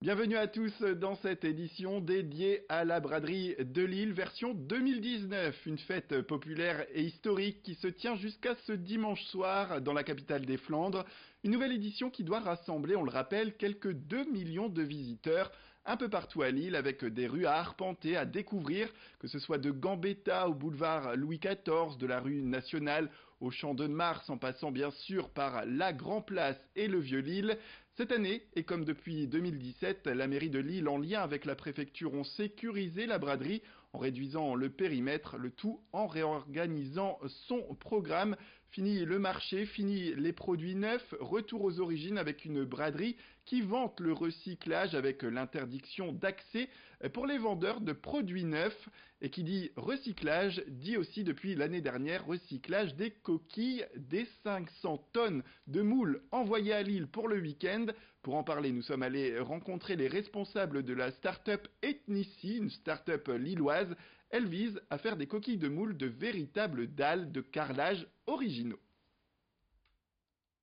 Bienvenue à tous dans cette édition dédiée à la braderie de Lille version 2019, une fête populaire et historique qui se tient jusqu'à ce dimanche soir dans la capitale des Flandres. Une nouvelle édition qui doit rassembler, on le rappelle, quelques 2 millions de visiteurs un peu partout à Lille avec des rues à arpenter, à découvrir, que ce soit de Gambetta au boulevard Louis XIV, de la rue Nationale au Champ de Mars, en passant bien sûr par la Grand Place et le Vieux-Lille. Cette année, et comme depuis 2017, la mairie de Lille, en lien avec la préfecture, ont sécurisé la braderie en réduisant le périmètre, le tout en réorganisant son programme. Fini le marché, fini les produits neufs, retour aux origines avec une braderie qui vante le recyclage avec l'interdiction d'accès pour les vendeurs de produits neufs. Et qui dit recyclage, dit aussi depuis l'année dernière recyclage des coquilles, des 500 tonnes de moules envoyées à Lille pour le week-end. Pour en parler, nous sommes allés rencontrer les responsables de la start-up Ethnici, une start-up lilloise. Elle vise à faire des coquilles de moules de véritables dalles de carrelage originaux.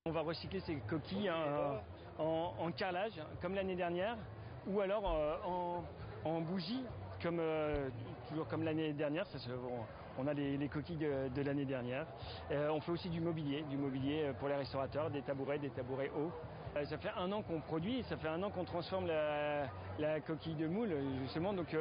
On va recycler ces coquilles en carrelage, comme l'année dernière, ou alors en bougie, toujours comme l'année dernière. On a les coquilles de l'année dernière. On fait aussi du mobilier pour les restaurateurs, des tabourets hauts. Ça fait 1 an qu'on produit, ça fait 1 an qu'on transforme la coquille de moule, justement. Donc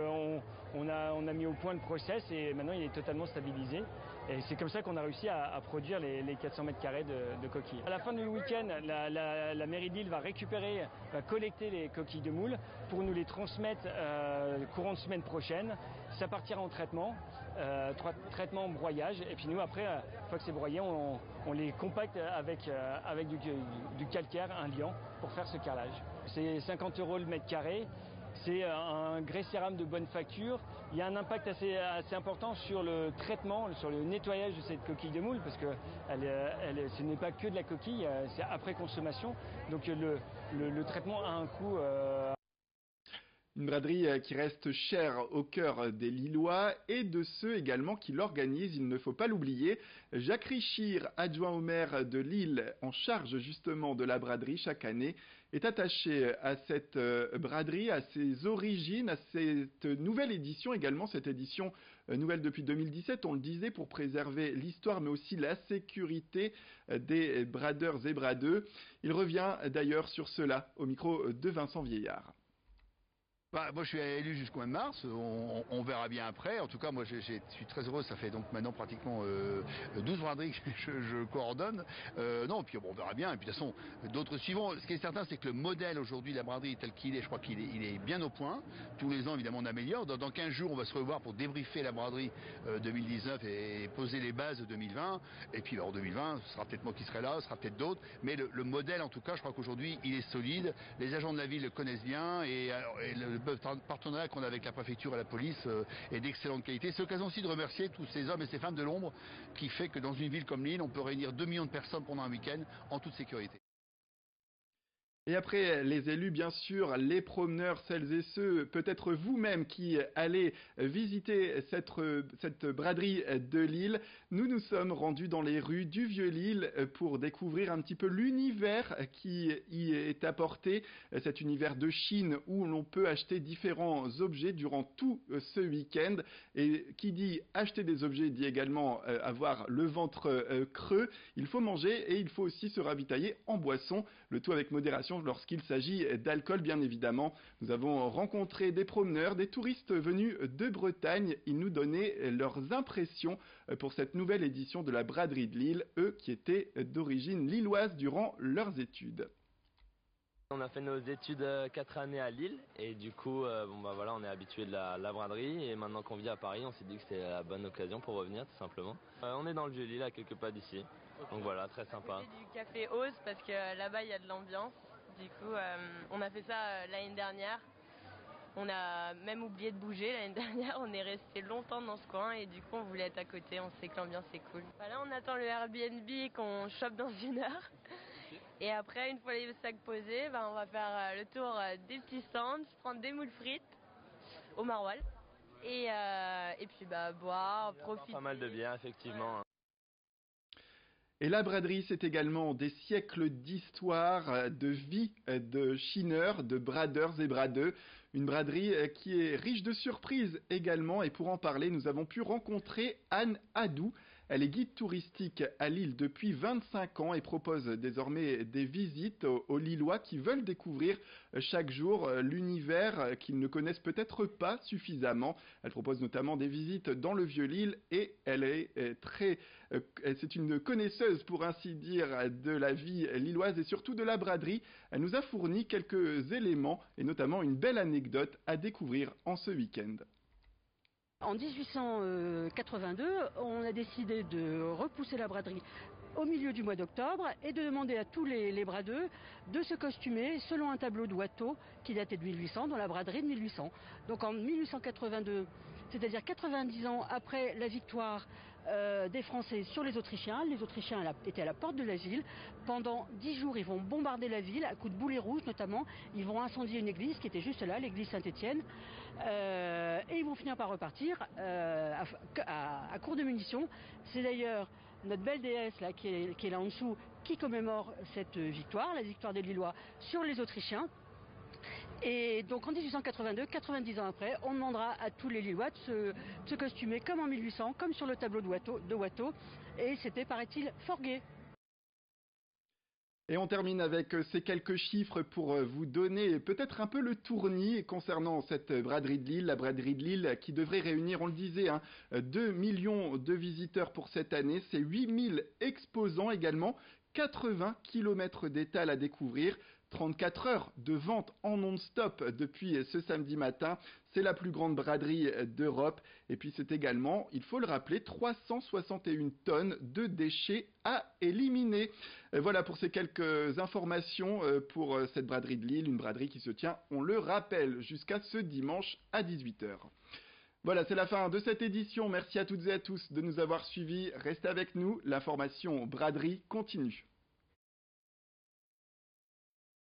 on a mis au point le process et maintenant il est totalement stabilisé. Et c'est comme ça qu'on a réussi à produire les 400 mètres carrés de coquilles. À la fin du week-end, la mairie de Lille va collecter les coquilles de moule pour nous les transmettre courant de semaine prochaine. Ça partira en traitement, traitement en broyage. Et puis nous, après, une fois que c'est broyé, on les compacte avec du calcaire, un liant, pour faire ce carrelage. C'est 50 € le mètre carré. C'est un grès cérame de bonne facture. Il y a un impact assez important sur le traitement, sur le nettoyage de cette coquille de moule, parce que ce n'est pas que de la coquille, c'est après consommation. Donc le traitement a un coût. Une braderie qui reste chère au cœur des Lillois et de ceux également qui l'organisent, il ne faut pas l'oublier. Jacques Richir, adjoint au maire de Lille, en charge justement de la braderie chaque année, est attaché à cette braderie, à ses origines, à cette nouvelle édition également, cette édition nouvelle depuis 2017, on le disait, pour préserver l'histoire mais aussi la sécurité des bradeurs et bradeux. Il revient d'ailleurs sur cela au micro de Vincent Vieillard. Moi je suis élu jusqu'au mois de mars, on verra bien après. En tout cas moi je suis très heureux, ça fait donc maintenant pratiquement 12 braderies que je coordonne. Non, puis bon, on verra bien, et puis de toute façon d'autres suivront. Ce qui est certain, c'est que le modèle aujourd'hui de la braderie tel qu'il est, je crois qu'il est bien au point. Tous les ans évidemment on améliore. Dans 15 jours on va se revoir pour débriefer la braderie 2019 et poser les bases de 2020. Et puis en 2020 ce sera peut-être moi qui serai là, ce sera peut-être d'autres. Mais le modèle en tout cas, je crois qu'aujourd'hui il est solide. Les agents de la ville le connaissent bien et le partenariat qu'on a avec la préfecture et la police est d'excellente qualité. C'est l'occasion aussi de remercier tous ces hommes et ces femmes de l'ombre qui fait que dans une ville comme Lille, on peut réunir 2 millions de personnes pendant un week-end en toute sécurité. Et après les élus, bien sûr, les promeneurs, celles et ceux, peut-être vous-même qui allez visiter cette braderie de Lille, nous nous sommes rendus dans les rues du Vieux-Lille pour découvrir un petit peu l'univers qui y est apporté, cet univers de Chine où l'on peut acheter différents objets durant tout ce week-end. Et qui dit acheter des objets dit également avoir le ventre creux. Il faut manger et il faut aussi se ravitailler en boisson, le tout avec modération lorsqu'il s'agit d'alcool bien évidemment. Nous avons rencontré des promeneurs, des touristes venus de Bretagne. Ils nous donnaient leurs impressions pour cette nouvelle édition de la braderie de Lille, eux qui étaient d'origine lilloise durant leurs études. On a fait nos études 4 années à Lille et du coup voilà, on est habitué de la braderie et maintenant qu'on vit à Paris, on s'est dit que c'était la bonne occasion pour revenir tout simplement. On est dans le Vieux-Lille à quelques pas d'ici, donc voilà, très sympa. On fait du café Ose parce que là-bas il y a de l'ambiance. Du coup on a fait ça l'année dernière. On a même oublié de bouger l'année dernière, on est resté longtemps dans ce coin et du coup on voulait être à côté, on sait que l'ambiance est cool. Là on attend le Airbnb qu'on chope dans 1 heure. Et après, une fois les sacs posés, on va faire le tour des petits stands, prendre des moules frites au maroilles et puis boire, profiter. Pas mal de bière, effectivement. Et la braderie, c'est également des siècles d'histoire, de vie de chineurs, de bradeurs et bradeux. Une braderie qui est riche de surprises également. Et pour en parler, nous avons pu rencontrer Anne Hadou. Elle est guide touristique à Lille depuis 25 ans et propose désormais des visites aux Lillois qui veulent découvrir chaque jour l'univers qu'ils ne connaissent peut-être pas suffisamment. Elle propose notamment des visites dans le Vieux-Lille et elle est c'est une connaisseuse pour ainsi dire de la vie lilloise et surtout de la braderie. Elle nous a fourni quelques éléments et notamment une belle anecdote à découvrir en ce week-end. En 1882, on a décidé de repousser la braderie au milieu du mois d'octobre et de demander à tous les bradeux de se costumer selon un tableau de Watteau qui datait de 1800 dans la braderie de 1800. Donc en 1882, c'est-à-dire 90 ans après la victoire des Français sur les Autrichiens étaient à la porte de la ville. Pendant 10 jours, ils vont bombarder la ville à coups de boulets rouges notamment. Ils vont incendier une église qui était juste là, l'église Saint-Étienne. Et ils vont finir par repartir à court de munitions. C'est d'ailleurs notre belle déesse là, qui est là en dessous qui commémore cette victoire, la victoire des Lillois sur les Autrichiens. Et donc en 1882, 90 ans après, on demandera à tous les Lillois de se costumer comme en 1800, comme sur le tableau de Watteau. Et c'était, paraît-il, fort gai. Et on termine avec ces quelques chiffres pour vous donner peut-être un peu le tournis concernant cette braderie de Lille. La braderie de Lille qui devrait réunir, on le disait, 2 millions de visiteurs pour cette année. C'est 8000 exposants également, 80 km d'étal à découvrir. 34 heures de vente en non-stop depuis ce samedi matin. C'est la plus grande braderie d'Europe. Et puis c'est également, il faut le rappeler, 361 tonnes de déchets à éliminer. Voilà pour ces quelques informations pour cette braderie de Lille. Une braderie qui se tient, on le rappelle, jusqu'à ce dimanche à 18h. Voilà, c'est la fin de cette édition. Merci à toutes et à tous de nous avoir suivis. Restez avec nous, l'information braderie continue.